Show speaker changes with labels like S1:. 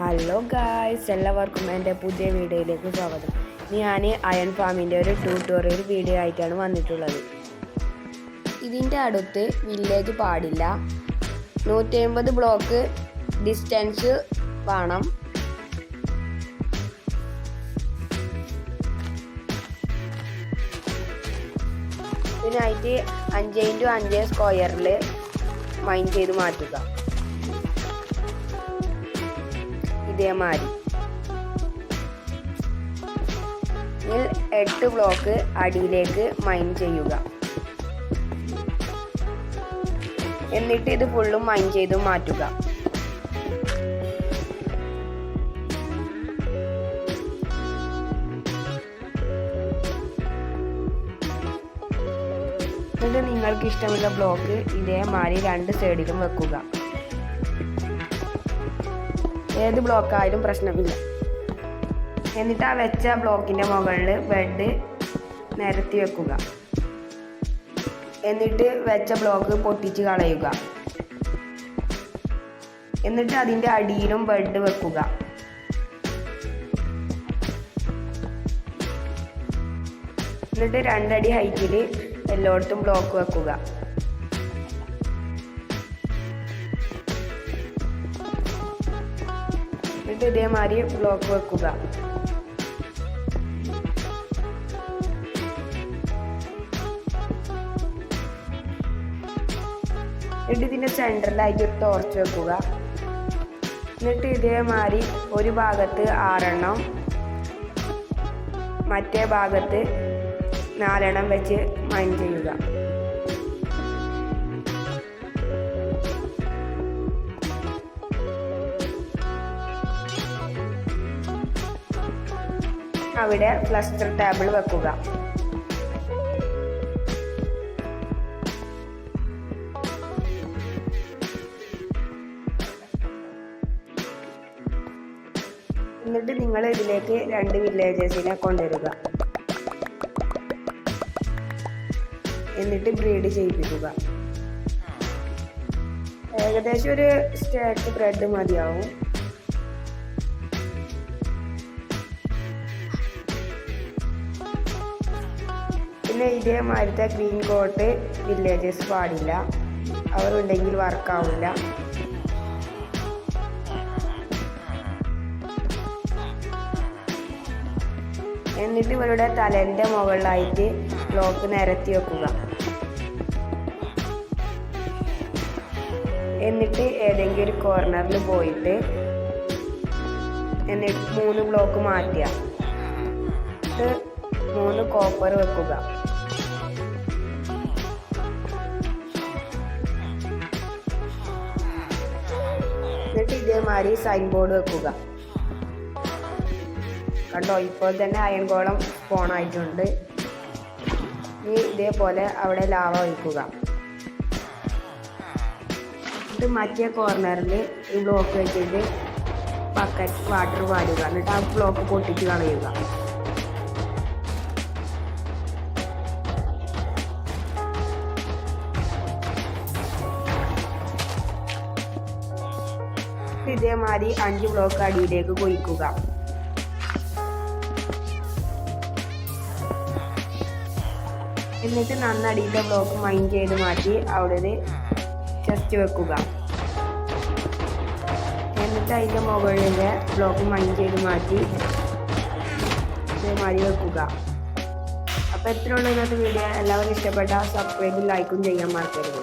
S1: Hello guys, എല്ലാവർക്കും എൻ്റെ പുതിയ വീഡിയോയിലേക്ക് സ്വാഗതം. ഞാൻ അയൺ ഫാമിൻ്റെ ഒരു ട്യൂട്ടോറിയൽ വീഡിയോ ആയിട്ടാണ് വന്നിട്ടുള്ളത്. ഇതിൻ്റെ അടുത്ത് വില്ലേജ് പാടില്ല, 150 ബ്ലോക്ക് ഡിസ്റ്റൻസ് വേണം. ഇതിനായിട്ട് 5x5 സ്ക്വയറിൽ മൈൻ ചെയ്ത് മാറ്റുക. ഇതേമാതിരി 8 ബ്ലോക്ക് അടിയിലേക്ക് മൈൻ ചെയ്യുക. എന്നിട്ട് ഇത് ഫുള്ളും മൈൻ ചെയ്ത് മാറ്റുക. എന്നിട്ട് നിങ്ങൾക്ക് ഇഷ്ടമുള്ള ബ്ലോക്ക് ഇതേമാതിരി 2 സൈഡിലും വെക്കുക. ഏത് ബ്ലോക്കായാലും പ്രശ്നമില്ല. എന്നിട്ട് ആ വെച്ച ബ്ലോക്കിൻ്റെ മുകളിൽ ബെഡ് നിരത്തി വെക്കുക. എന്നിട്ട് വെച്ച ബ്ലോക്ക് പൊട്ടിച്ച് കളയുക. എന്നിട്ട് അതിൻ്റെ അടിയിലും ബെഡ് വെക്കുക. എന്നിട്ട് 2 അടി ഹൈറ്റിൽ എല്ലായിടത്തും ബ്ലോക്ക് വെക്കുക. എന്നിട്ട് ഇതേമാതിരി ബ്ലോക്ക് വെക്കുക. എന്നിട്ട് ഇതിൻ്റെ സെൻറ്ററിലായിട്ട് ഒരു ടോർച്ച് വെക്കുക. എന്നിട്ട് ഇതേമാതിരി ഒരു ഭാഗത്ത് 6 എണ്ണം മറ്റേ ഭാഗത്ത് 4 എണ്ണം വെച്ച് മൈൻ ചെയ്യുക. അവിടെ ക്ലസ്റ്റർ ടേബിൾ വെക്കുക. എന്നിട്ട് നിങ്ങൾ ഇതിലേക്ക് 2 വില്ലേജേഴ്സിനെ കൊണ്ടുവരിക. എന്നിട്ട് ബ്രീഡ് ചെയ്യിപ്പിക്കുക. ഏകദേശം ഒരു സ്റ്റേക്ക് ബ്രെഡ് മതിയാവും. പിന്നെ ഇതേമാതിരത്തെ ഗ്രീൻ കോട്ട് വില്ലേജസ് പാടില്ല, അവരുണ്ടെങ്കിൽ വർക്കാവില്ല. എന്നിട്ട് ഇവരുടെ തലേൻ്റെ മുകളിലായിട്ട് ബ്ലോക്ക് നിരത്തി വെക്കുക. എന്നിട്ട് ഏതെങ്കിലും ഒരു കോർണറിൽ പോയിട്ട് എന്നിട്ട് 3 ബ്ലോക്ക് മാറ്റുക. എന്നിട്ട് 3 കോപ്പർ വെക്കുക. എന്നിട്ട് ഇതേമാതിരി സൈൻ ബോർഡ് വെക്കുക. കണ്ടോ, ഇപ്പോൾ തന്നെ അയൺ ഗോളം സ്പോൺ ആയിട്ടുണ്ട്. ഇതേപോലെ അവിടെ ലാവ ഒഴിക്കുക. ഇത് മറ്റേ കോർണറിൽ ഈ ബ്ലോക്ക് വെച്ചിട്ട് ബക്കറ്റ് വാട്ടർ പാടുക. എന്നിട്ട് ആ ബ്ലോക്ക് പൊട്ടിച്ച് കളയുക. ഇതേമാതിരി 5 ബ്ലോക്ക് അടിയിലേക്ക് കുഴിക്കുക. എന്നിട്ട് നന്നടിയിലെ ബ്ലോക്ക് മൈൻ ചെയ്ത് മാറ്റി അവിടെ ഒരു ചെസ്റ്റ് വെക്കുക. എന്നിട്ട് അതിൻ്റെ മുകളിലെ ബ്ലോക്ക് മൈൻ ചെയ്ത് മാറ്റി ഇതേമാതിരി വെക്കുക. അപ്പോൾ എത്രയുള്ള ഇന്നത്തെ വീഡിയോ എല്ലാവർക്കും ഇഷ്ടപ്പെട്ടാൽ സബ്സ്ക്രൈബും ലൈക്കും ചെയ്യാൻ മറക്കരുത്.